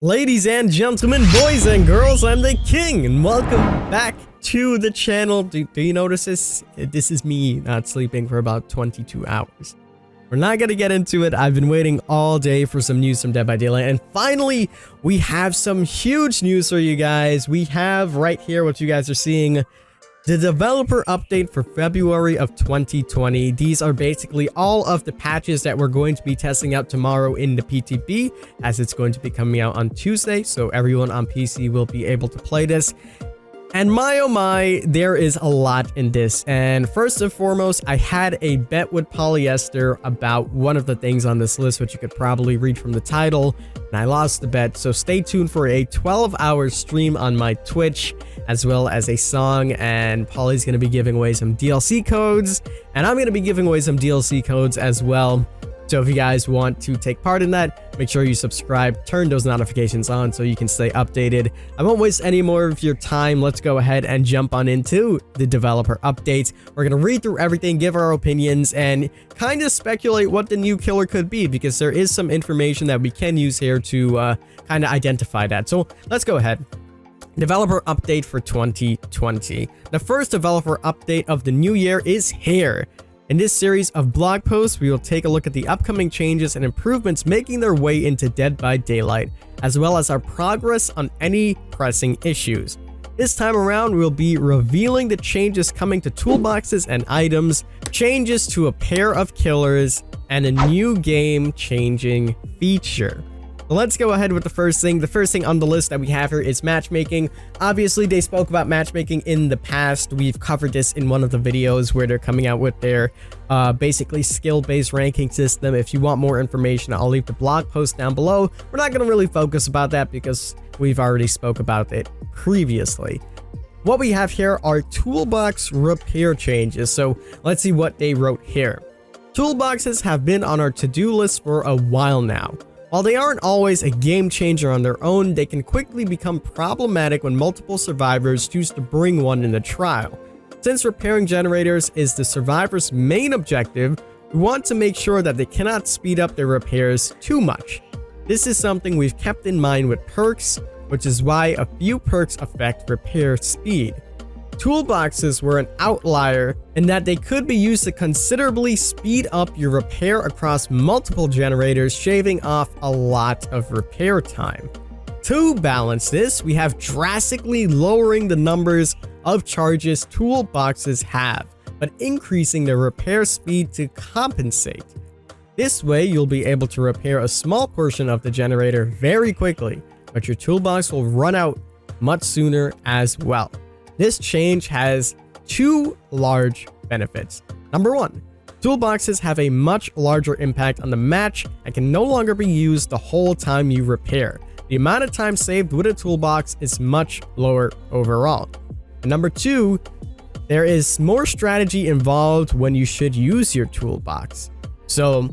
Ladies and gentlemen, boys and girls, I'm the king, and welcome back to the channel. Do you notice this? This is me not sleeping for about 22 hours. We're not gonna get into it. I've been waiting all day for some news from Dead by Daylight, and finally, we have some huge news for you guys. We have right here what you guys are seeing, the developer update for February of 2020. These are basically all of the patches that we're going to be testing out tomorrow in the PTB, as it's going to be coming out on Tuesday, so everyone on PC will be able to play this. And my oh my, there is a lot in this. And first and foremost, I had a bet with Polyester about one of the things on this list, which you could probably read from the title, and I lost the bet. So stay tuned for a 12-hour stream on my Twitch, as well as a song, and Polly's going to be giving away some DLC codes, and I'm going to be giving away some DLC codes as well. So if you guys want to take part in that, make sure you subscribe, turn those notifications on so you can stay updated. I won't waste any more of your time. Let's go ahead and jump on into the developer updates. We're going to read through everything, give our opinions, and kind of speculate what the new killer could be, because there is some information that we can use here to kind of identify that. So let's go ahead. Developer update for 2020. The first developer update of the new year is here. In this series of blog posts, we will take a look at the upcoming changes and improvements making their way into Dead by Daylight, as well as our progress on any pressing issues. This time around, we'll be revealing the changes coming to toolboxes and items, changes to a pair of killers, and a new game-changing feature. Let's go ahead with the first thing. The first thing on the list that we have here is matchmaking. Obviously, they spoke about matchmaking in the past. We've covered this in one of the videos where they're coming out with their basically skill-based ranking system. If you want more information, I'll leave the blog post down below. We're not going to really focus about that because we've already spoke about it previously. What we have here are toolbox repair changes. So let's see what they wrote here. Toolboxes have been on our to-do list for a while now. While they aren't always a game changer on their own, they can quickly become problematic when multiple survivors choose to bring one in the trial. Since repairing generators is the survivor's main objective, we want to make sure that they cannot speed up their repairs too much. This is something we've kept in mind with perks, which is why a few perks affect repair speed. Toolboxes were an outlier in that they could be used to considerably speed up your repair across multiple generators, shaving off a lot of repair time. To balance this, we have drastically lowering the numbers of charges toolboxes have, but increasing their repair speed to compensate. This way, you'll be able to repair a small portion of the generator very quickly, but your toolbox will run out much sooner as well. This change has two large benefits. Number one, toolboxes have a much larger impact on the match and can no longer be used the whole time you repair. The amount of time saved with a toolbox is much lower overall. And number two, there is more strategy involved when you should use your toolbox. So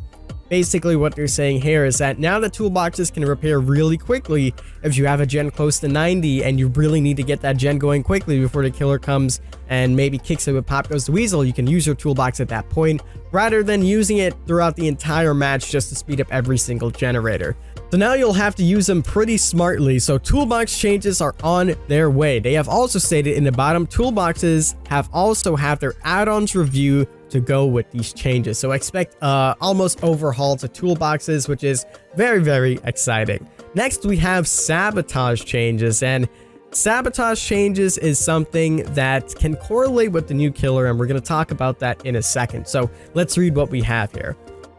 basically what they're saying here is that now the toolboxes can repair really quickly. If you have a gen close to 90 and you really need to get that gen going quickly before the killer comes and maybe kicks it with Pop Goes the Weasel, you can use your toolbox at that point rather than using it throughout the entire match just to speed up every single generator. So now you'll have to use them pretty smartly, so toolbox changes are on their way. They have also stated in the bottom, toolboxes have their add-ons review to go with these changes. So expect almost overhaul to toolboxes, which is very, very exciting. Next, we have sabotage changes, and sabotage changes is something that can correlate with the new killer, and we're going to talk about that in a second. So let's read what we have here.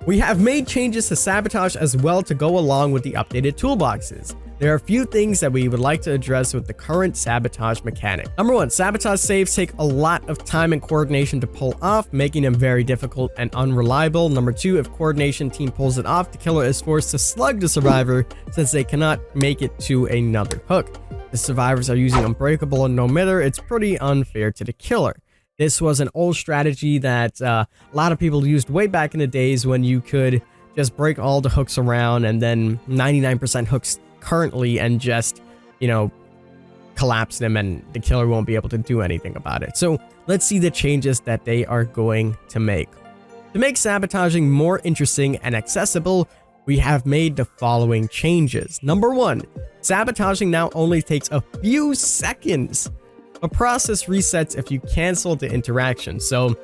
We have made changes to sabotage as well to go along with the updated toolboxes. There are a few things that we would like to address with the current sabotage mechanic. Number one, sabotage saves take a lot of time and coordination to pull off, making them very difficult and unreliable. Number two, if coordination team pulls it off, the killer is forced to slug the survivor since they cannot make it to another hook. The survivors are using Unbreakable and no mitter, it's pretty unfair to the killer. This was an old strategy that a lot of people used way back in the days when you could just break all the hooks around and then 99% hooks currently and just, collapse them and the killer won't be able to do anything about it. So let's see the changes that they are going to make. To make sabotaging more interesting and accessible, we have made the following changes. Number one, Sabotaging now only takes a few seconds. A process resets if you cancel the interaction, so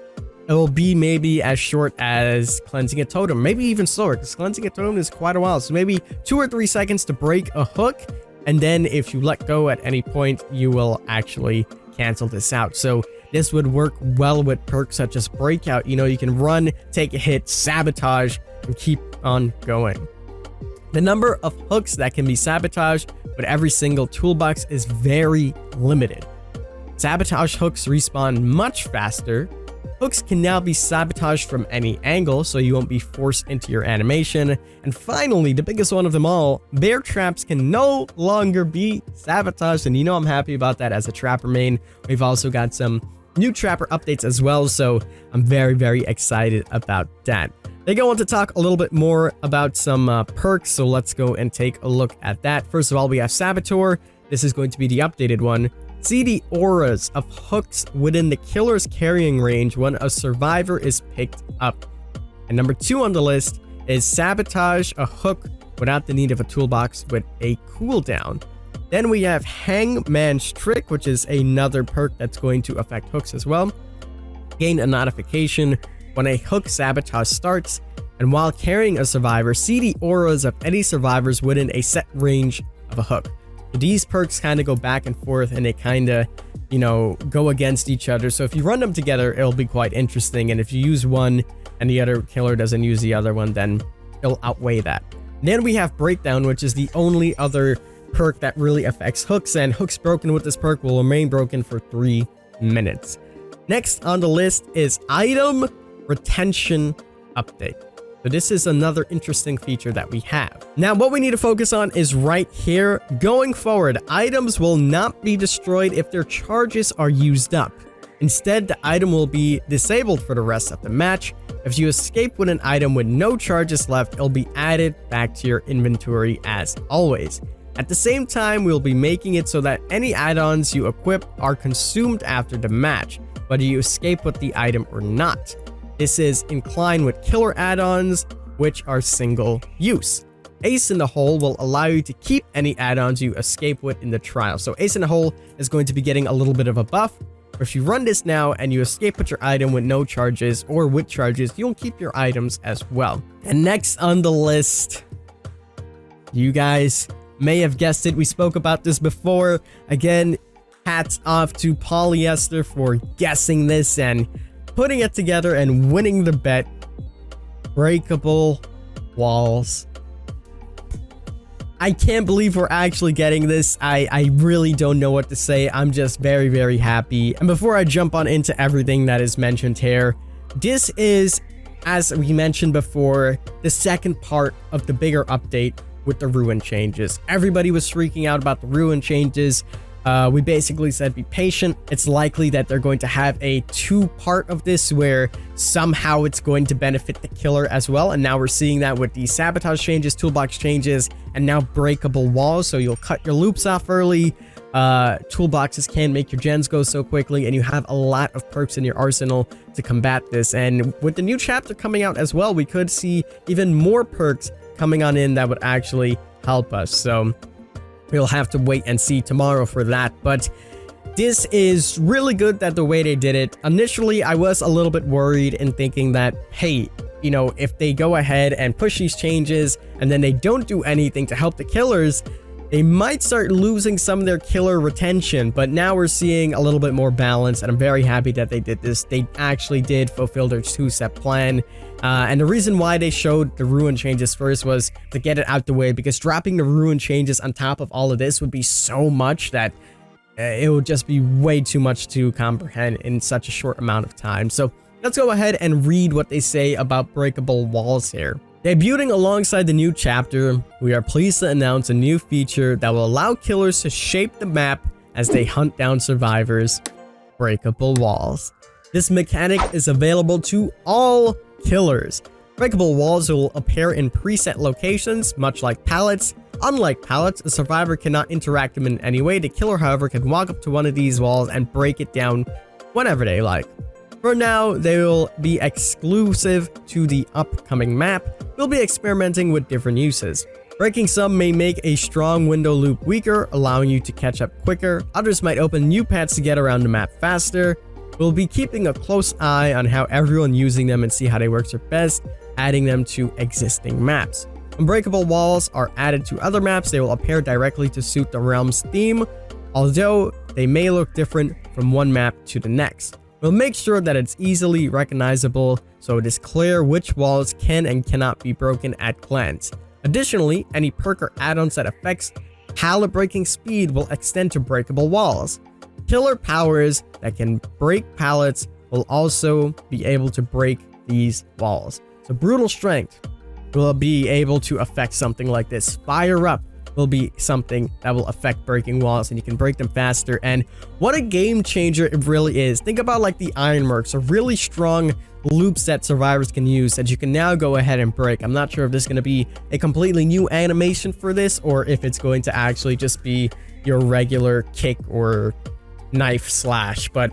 it will be maybe as short as cleansing a totem, maybe even slower, because cleansing a totem is quite a while, so maybe 2 or 3 seconds to break a hook, and then if you let go at any point, you will actually cancel this out. So this would work well with perks such as Breakout. You know, you can run, take a hit, sabotage, and keep on going. The number of hooks that can be sabotaged with every single toolbox is very limited. Sabotage hooks respawn much faster. Hooks can now be sabotaged from any angle, so you won't be forced into your animation. And finally, the biggest one of them all, bear traps can no longer be sabotaged. And you know I'm happy about that as a trapper main. We've also got some new trapper updates as well, so I'm very, very excited about that. They go on to talk a little bit more about some perks, so let's go and take a look at that. First of all, we have Saboteur. This is going to be the updated one. See the auras of hooks within the killer's carrying range when a survivor is picked up. And number 2 on the list is Sabotage a hook without the need of a toolbox with a cooldown. Then we have Hangman's Trick, which is another perk that's going to affect hooks as well. Gain a notification when a hook sabotage starts, and while carrying a survivor, see the auras of any survivors within a set range of a hook. So these perks kind of go back and forth, and they kind of, you know, go against each other. So if you run them together, it'll be quite interesting. And if you use one and the other killer doesn't use the other one, then it'll outweigh that. Then we have Breakdown, which is the only other perk that really affects hooks, and hooks broken with this perk will remain broken for 3 minutes. Next on the list is Item Retention Update. So this is another interesting feature that we have. Now, what we need to focus on is right here. Going forward, items will not be destroyed if their charges are used up. Instead, the item will be disabled for the rest of the match. If you escape with an item with no charges left, it'll be added back to your inventory as always. At the same time, we'll be making it so that any add-ons you equip are consumed after the match, whether you escape with the item or not. This is in line with killer add-ons, which are single use. Ace in the Hole will allow you to keep any add-ons you escape with in the trial. So Ace in the Hole is going to be getting a little bit of a buff. If you run this now and you escape with your item with no charges or with charges, you'll keep your items as well. And next on the list, you guys may have guessed it, we spoke about this before. Again, hats off to Polyester for guessing this and putting it together and winning the bet. Breakable walls. I can't believe we're actually getting this. I really don't know what to say. I'm just very, very happy. And before I jump on into everything that is mentioned here, this is, as we mentioned before, the second part of the bigger update with the ruin changes. Everybody was freaking out about the ruin changes. We basically said be patient. It's likely that they're going to have a 2-part of this where somehow it's going to benefit the killer as well. And now we're seeing that with the sabotage changes, toolbox changes, and now breakable walls. So you'll cut your loops off early. Toolboxes can make your gens go so quickly, and you have a lot of perks in your arsenal to combat this. And with the new chapter coming out as well, we could see even more perks coming on in that would actually help us. So we'll have to wait and see tomorrow for that. But this is really good that the way they did it. Initially, I was a little bit worried and thinking that, hey, you know, if they go ahead and push these changes and then they don't do anything to help the killers, they might start losing some of their killer retention. But now we're seeing a little bit more balance, and I'm very happy that they did this. They actually did fulfill their 2-step plan. And the reason why they showed the ruin changes first was to get it out the way, because dropping the ruin changes on top of all of this would be so much that it would just be way too much to comprehend in such a short amount of time. So let's go ahead and read what they say about breakable walls here. Debuting alongside the new chapter, we are pleased to announce a new feature that will allow killers to shape the map as they hunt down survivors: breakable walls. This mechanic is available to all killers. Breakable walls will appear in preset locations, much like pallets. Unlike pallets, a survivor cannot interact them in any way. The killer, however, can walk up to one of these walls and break it down whenever they like. For now, they will be exclusive to the upcoming map. We'll be experimenting with different uses. Breaking some may make a strong window loop weaker, allowing you to catch up quicker. Others might open new paths to get around the map faster. We'll be keeping a close eye on how everyone using them and see how they work their best, adding them to existing maps. Unbreakable walls are added to other maps. They will appear directly to suit the realm's theme, although they may look different from one map to the next. We'll make sure that it's easily recognizable so it is clear which walls can and cannot be broken at glance. Additionally, any perk or add-ons that affects pallet breaking speed will extend to breakable walls. Killer powers that can break pallets will also be able to break these walls. So brutal strength will be able to affect something like this. Fire up will be something that will affect breaking walls, and you can break them faster. And what a game changer it really is. Think about like the ironworks, a really strong loops that survivors can use that you can now go ahead and break. I'm not sure if this is going to be a completely new animation for this, or if it's going to actually just be your regular kick or knife slash, but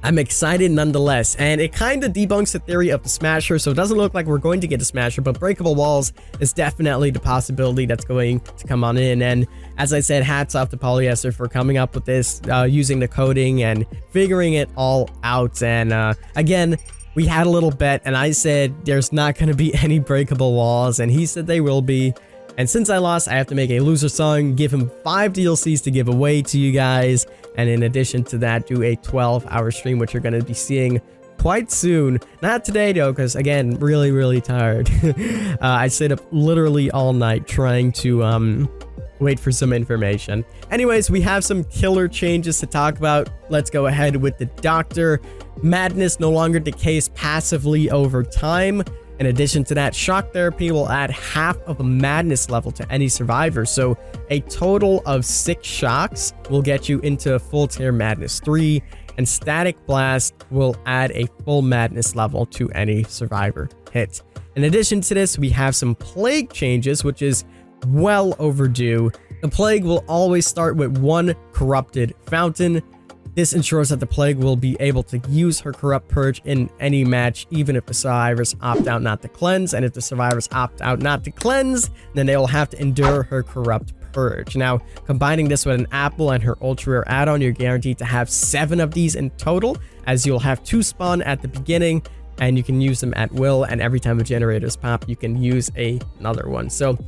I'm excited nonetheless. And it kind of debunks the theory of the smasher, so it doesn't look like we're going to get a smasher, but breakable walls is definitely the possibility that's going to come on in. And as I said, hats off to Polyester for coming up with this, using the coding and figuring it all out. And again, we had a little bet, and I said there's not going to be any breakable walls, and he said they will be. And since I lost, I have to make a loser song, give him 5 DLCs to give away to you guys, and in addition to that, do a 12-hour stream, which you're going to be seeing quite soon. Not today, though, because, again, really tired. I stayed up literally all night trying to wait for some information. Anyways, we have some killer changes to talk about. Let's go ahead with the Doctor. Madness no longer decays passively over time. In addition to that, shock therapy will add half of a madness level to any survivor. So a total of 6 shocks will get you into full tier madness 3, and static blast will add a full madness level to any survivor hit. In addition to this, we have some plague changes, which is well overdue. The plague will always start with 1 corrupted fountain. This ensures that the plague will be able to use her corrupt purge in any match, even if the survivors opt out not to cleanse. And if the survivors opt out not to cleanse, then they will have to endure her corrupt purge. Now, combining this with an apple and her ultra rare add-on, you're guaranteed to have 7 of these in total, as you'll have 2 spawn at the beginning, and you can use them at will. And every time the generators pop, you can use another one. So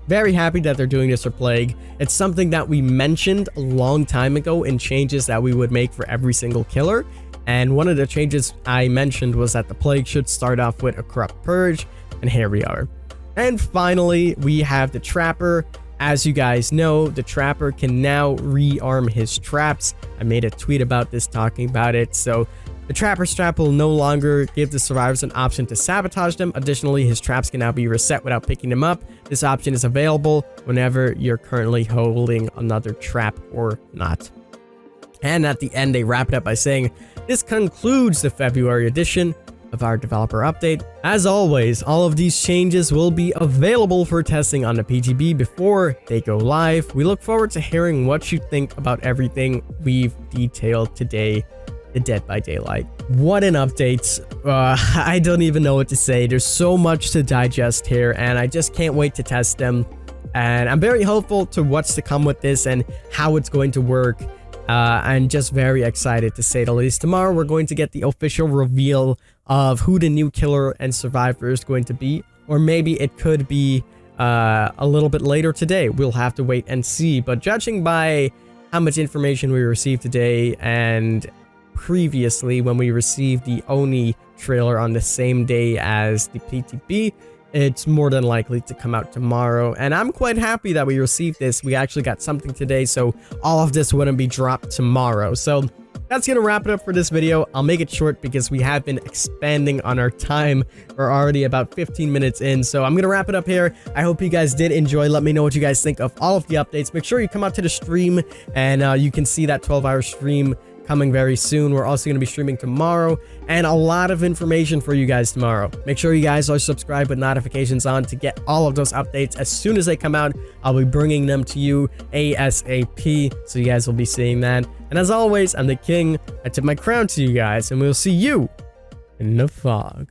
very happy that they're doing this for Plague. It's something that we mentioned a long time ago in changes that we would make for every single killer. And one of the changes I mentioned was that the Plague should start off with a corrupt purge. And here we are. And finally, we have the Trapper. As you guys know, the Trapper can now rearm his traps. I made a tweet about this talking about it. So the Trapper's trap will no longer give the survivors an option to sabotage them. Additionally, his traps can now be reset without picking them up. This option is available whenever you're currently holding another trap or not. And at the end, they wrap it up by saying, this concludes the February edition of our developer update. As always, all of these changes will be available for testing on the PTB before they go live. We look forward to hearing what you think about everything we've detailed today. The Dead by Daylight. What an update. I don't even know what to say. There's so much to digest here, and I just can't wait to test them. And I'm very hopeful to what's to come with this and how it's going to work. I'm just very excited, to say the least. Tomorrow, we're going to get the official reveal of who the new killer and survivor is going to be. Or maybe it could be a little bit later today. We'll have to wait and see. But judging by how much information we received today and previously when we received the Oni trailer on the same day as the PTB, it's more than likely to come out tomorrow. And I'm quite happy that we received this. We actually got something today, so all of this wouldn't be dropped tomorrow. So that's gonna wrap it up for this video. I'll make it short because we have been expanding on our time. We're already about 15 minutes in, so I'm gonna wrap it up here. I hope you guys did enjoy. Let me know what you guys think of all of the updates. Make sure you come out to the stream, and you can see that 12-hour stream coming very soon. We're also going to be streaming tomorrow, and a lot of information for you guys tomorrow. Make sure you guys are subscribed with notifications on to get all of those updates as soon as they come out. I'll be bringing them to you ASAP, so you guys will be seeing that. And as always, I'm the King. I tip my crown to you guys, and we'll see you in the fog.